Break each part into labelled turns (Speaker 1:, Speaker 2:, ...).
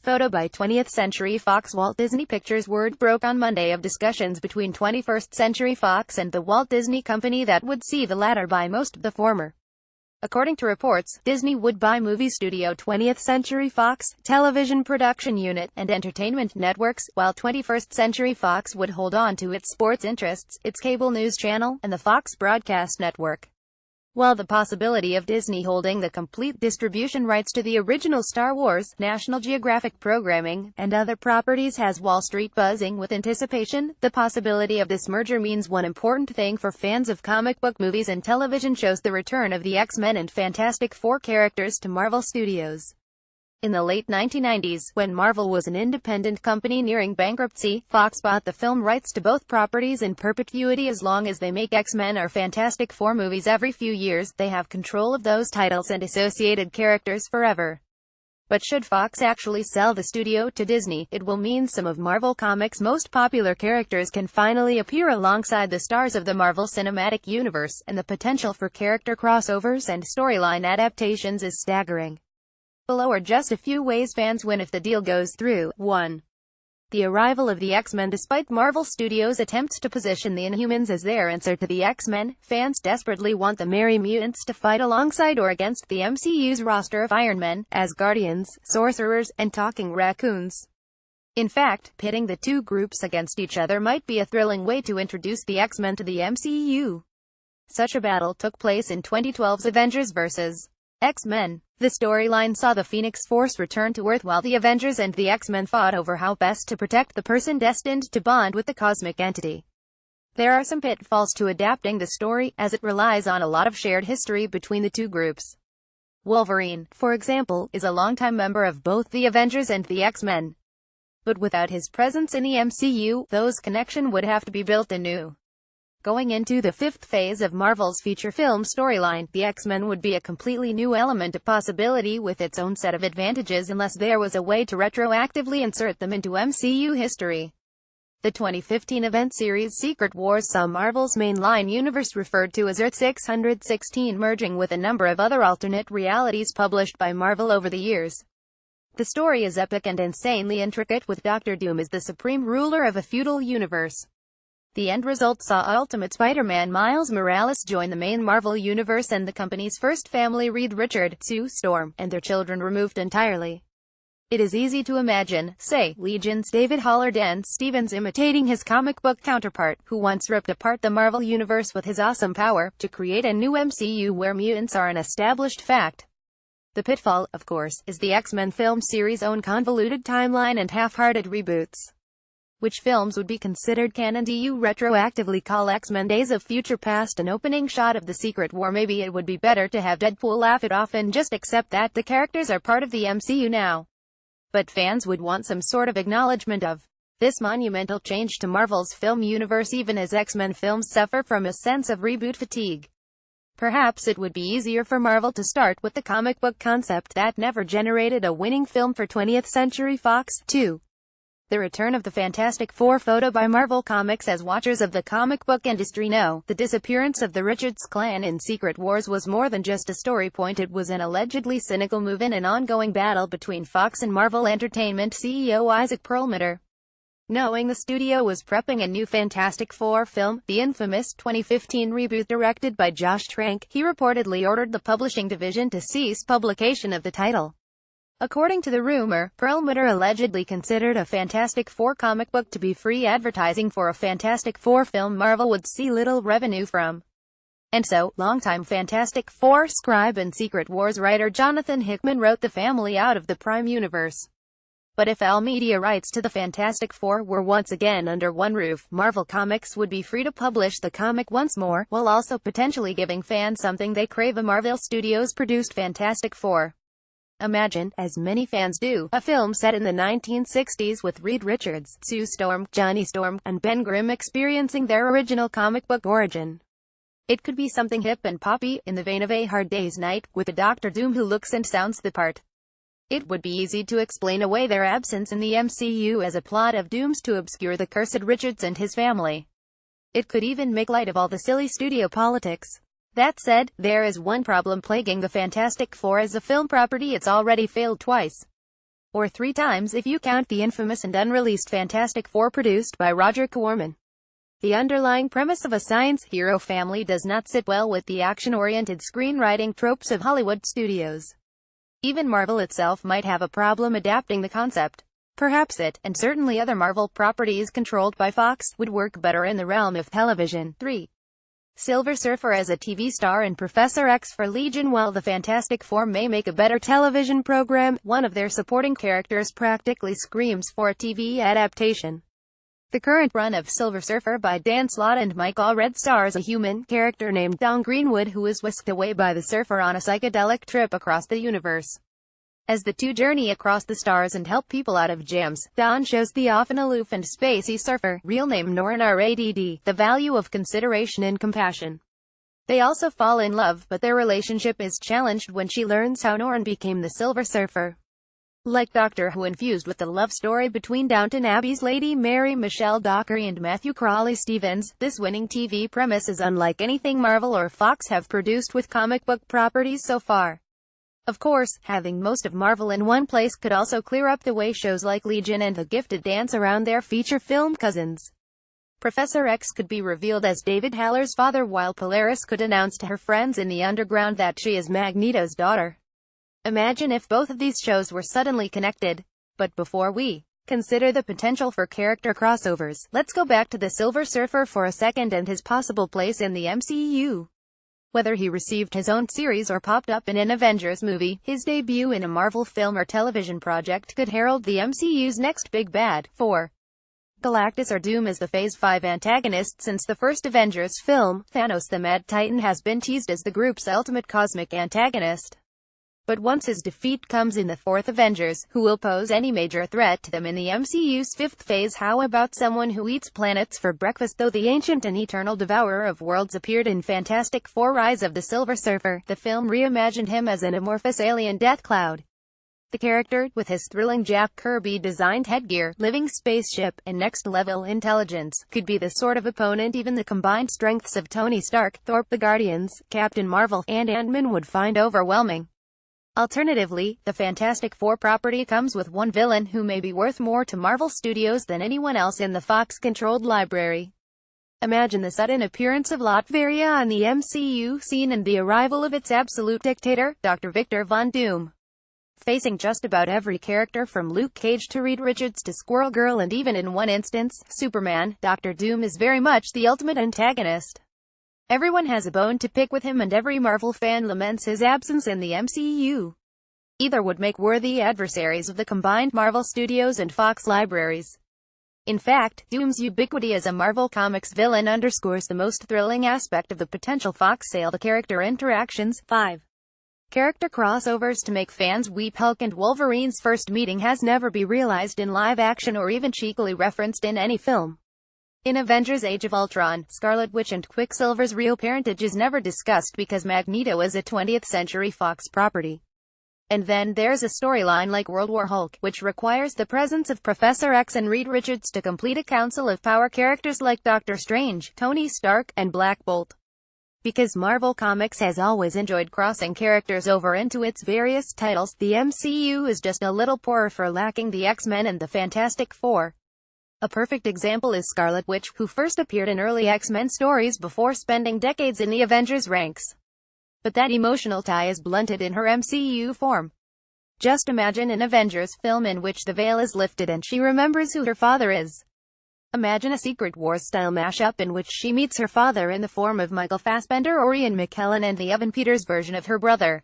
Speaker 1: Photo by 20th Century Fox. Walt Disney Pictures. Word broke on Monday of discussions between 21st Century Fox and the Walt Disney Company that would see the latter buy most of the former. According to reports, Disney would buy movie studio 20th Century Fox, television production unit, and entertainment networks, while 21st Century Fox would hold on to its sports interests, its cable news channel, and the Fox broadcast network. While the possibility of Disney holding the complete distribution rights to the original Star Wars, National Geographic programming, and other properties has Wall Street buzzing with anticipation, the possibility of this merger means one important thing for fans of comic book movies and television shows: the return of the X-Men and Fantastic Four characters to Marvel Studios. In the late 1990s, when Marvel was an independent company nearing bankruptcy, Fox bought the film rights to both properties in perpetuity. As long as they make X-Men or Fantastic Four movies every few years, they have control of those titles and associated characters forever. But should Fox actually sell the studio to Disney, it will mean some of Marvel Comics' most popular characters can finally appear alongside the stars of the Marvel Cinematic Universe, and the potential for character crossovers and storyline adaptations is staggering. Below are just a few ways fans win if the deal goes through. 1. The arrival of the X-Men. Despite Marvel Studios' attempts to position the Inhumans as their answer to the X-Men, fans desperately want the Merry Mutants to fight alongside or against the MCU's roster of Iron Men, Asgardians, Sorcerers, and Talking Raccoons. In fact, pitting the two groups against each other might be a thrilling way to introduce the X-Men to the MCU. Such a battle took place in 2012's Avengers vs. X-Men. The storyline saw the Phoenix Force return to Earth while the Avengers and the X-Men fought over how best to protect the person destined to bond with the cosmic entity. There are some pitfalls to adapting the story, as it relies on a lot of shared history between the two groups. Wolverine, for example, is a longtime member of both the Avengers and the X-Men. But without his presence in the MCU, those connections would have to be built anew. Going into the fifth phase of Marvel's feature film storyline, the X-Men would be a completely new element of possibility with its own set of advantages unless there was a way to retroactively insert them into MCU history. The 2015 event series Secret Wars saw Marvel's mainline universe referred to as Earth 616 merging with a number of other alternate realities published by Marvel over the years. The story is epic and insanely intricate, with Doctor Doom as the supreme ruler of a feudal universe. The end result saw Ultimate Spider-Man Miles Morales join the main Marvel Universe and the company's first family, Reed Richards, Sue Storm, and their children removed entirely. It is easy to imagine, say, Legion's David Haller Dan Stevens imitating his comic book counterpart, who once ripped apart the Marvel Universe with his awesome power, to create a new MCU where mutants are an established fact. The pitfall, of course, is the X-Men film series' own convoluted timeline and half-hearted reboots. Which films would be considered canon? Do you retroactively call X-Men Days of Future Past an opening shot of the Secret War? Maybe it would be better to have Deadpool laugh it off and just accept that the characters are part of the MCU now. But fans would want some sort of acknowledgement of this monumental change to Marvel's film universe, even as X-Men films suffer from a sense of reboot fatigue. Perhaps it would be easier for Marvel to start with the comic book concept that never generated a winning film for 20th Century Fox. 2. The return of the Fantastic Four. Photo by Marvel Comics. As watchers of the comic book industry know, the disappearance of the Richards clan in Secret Wars was more than just a story point. It was an allegedly cynical move in an ongoing battle between Fox and Marvel Entertainment CEO Isaac Perlmutter. Knowing the studio was prepping a new Fantastic Four film, the infamous 2015 reboot directed by Josh Trank, he reportedly ordered the publishing division to cease publication of the title. According to the rumor, Perlmutter allegedly considered a Fantastic Four comic book to be free advertising for a Fantastic Four film Marvel would see little revenue from. And so, longtime Fantastic Four scribe and Secret Wars writer Jonathan Hickman wrote the family out of the Prime Universe. But if all media rights to the Fantastic Four were once again under one roof, Marvel Comics would be free to publish the comic once more, while also potentially giving fans something they crave: a Marvel Studios-produced Fantastic Four. Imagine, as many fans do, a film set in the 1960s with Reed Richards, Sue Storm, Johnny Storm, and Ben Grimm experiencing their original comic book origin. It could be something hip and poppy, in the vein of A Hard Day's Night, with a Doctor Doom who looks and sounds the part. It would be easy to explain away their absence in the MCU as a plot of dooms to obscure the cursed Richards and his family. It could even make light of all the silly studio politics. That said, there is one problem plaguing the Fantastic Four as a film property: it's already failed twice. or 3 times if you count the infamous and unreleased Fantastic Four produced by Roger Corman. The underlying premise of a science hero family does not sit well with the action-oriented screenwriting tropes of Hollywood studios. Even Marvel itself might have a problem adapting the concept. Perhaps it, and certainly other Marvel properties controlled by Fox, would work better in the realm of television. 3. Silver Surfer as a TV star and Professor X for Legion. While the Fantastic Four may make a better television program, one of their supporting characters practically screams for a TV adaptation. The current run of Silver Surfer by Dan Slott and Mike Allred stars a human character named Don Greenwood who is whisked away by the Surfer on a psychedelic trip across the universe. As the two journey across the stars and help people out of jams, Don shows the often aloof and spacey Surfer, real name Norrin Radd, the value of consideration and compassion. They also fall in love, but their relationship is challenged when she learns how Norrin became the Silver Surfer. Like Doctor Who infused with the love story between Downton Abbey's Lady Mary Michelle Dockery and Matthew Crawley Stevens, this winning TV premise is unlike anything Marvel or Fox have produced with comic book properties so far. Of course, having most of Marvel in one place could also clear up the way shows like Legion and The Gifted dance around their feature film cousins. Professor X could be revealed as David Haller's father while Polaris could announce to her friends in the underground that she is Magneto's daughter. Imagine if both of these shows were suddenly connected. But before we consider the potential for character crossovers, let's go back to the Silver Surfer for a second and his possible place in the MCU. Whether he received his own series or popped up in an Avengers movie, his debut in a Marvel film or television project could herald the MCU's next big bad. 4. Galactus or Doom is the Phase 5 antagonist since the first Avengers film. Thanos the Mad Titan has been teased as the group's ultimate cosmic antagonist. But once his defeat comes in the fourth Avengers, who will pose any major threat to them in the MCU's fifth phase? How about someone who eats planets for breakfast? Though the ancient and eternal devourer of worlds appeared in Fantastic Four: Rise of the Silver Surfer, the film reimagined him as an amorphous alien Death Cloud. The character, with his thrilling Jack Kirby-designed headgear, living spaceship, and next-level intelligence, could be the sort of opponent even the combined strengths of Tony Stark, Thor, the Guardians, Captain Marvel, and Ant-Man would find overwhelming. Alternatively, the Fantastic Four property comes with one villain who may be worth more to Marvel Studios than anyone else in the Fox-controlled library. Imagine the sudden appearance of Latveria on the MCU scene and the arrival of its absolute dictator, Dr. Victor Von Doom. Facing just about every character from Luke Cage to Reed Richards to Squirrel Girl and even in one instance, Superman, Dr. Doom is very much the ultimate antagonist. Everyone has a bone to pick with him and every Marvel fan laments his absence in the MCU. Either would make worthy adversaries of the combined Marvel Studios and Fox libraries. In fact, Doom's ubiquity as a Marvel Comics villain underscores the most thrilling aspect of the potential Fox sale: the character interactions. 5. Character crossovers to make fans weep. Hulk and Wolverine's first meeting has never been realized in live action or even cheekily referenced in any film. In Avengers Age of Ultron, Scarlet Witch and Quicksilver's real parentage is never discussed because Magneto is a 20th Century Fox property. And then there's a storyline like World War Hulk, which requires the presence of Professor X and Reed Richards to complete a council of power characters like Doctor Strange, Tony Stark, and Black Bolt. Because Marvel Comics has always enjoyed crossing characters over into its various titles, the MCU is just a little poorer for lacking the X-Men and the Fantastic Four. A perfect example is Scarlet Witch, who first appeared in early X-Men stories before spending decades in the Avengers ranks. But that emotional tie is blunted in her MCU form. Just imagine an Avengers film in which the veil is lifted and she remembers who her father is. Imagine a Secret Wars-style mashup in which she meets her father in the form of Michael Fassbender or Ian McKellen and the Evan Peters version of her brother.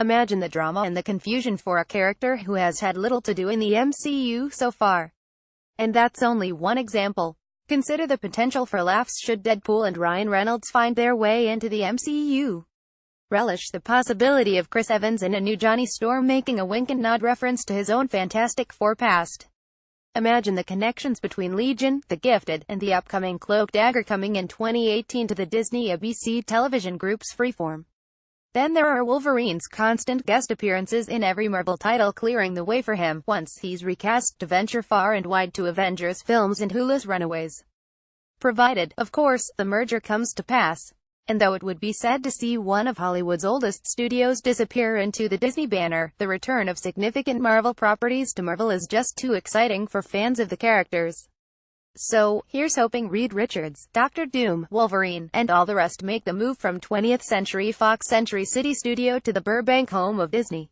Speaker 1: Imagine the drama and the confusion for a character who has had little to do in the MCU so far. And that's only one example. Consider the potential for laughs should Deadpool and Ryan Reynolds find their way into the MCU. Relish the possibility of Chris Evans in a new Johnny Storm making a wink and nod reference to his own Fantastic Four past. Imagine the connections between Legion, The Gifted, and the upcoming Cloak Dagger coming in 2018 to the Disney ABC television group's Freeform. Then there are Wolverine's constant guest appearances in every Marvel title, clearing the way for him, once he's recast, to venture far and wide to Avengers films and Hulu's Runaways. Provided, of course, the merger comes to pass. And though it would be sad to see one of Hollywood's oldest studios disappear into the Disney banner, the return of significant Marvel properties to Marvel is just too exciting for fans of the characters. So, here's hoping Reed Richards, Doctor Doom, Wolverine, and all the rest make the move from 20th Century Fox Century City Studio to the Burbank home of Disney.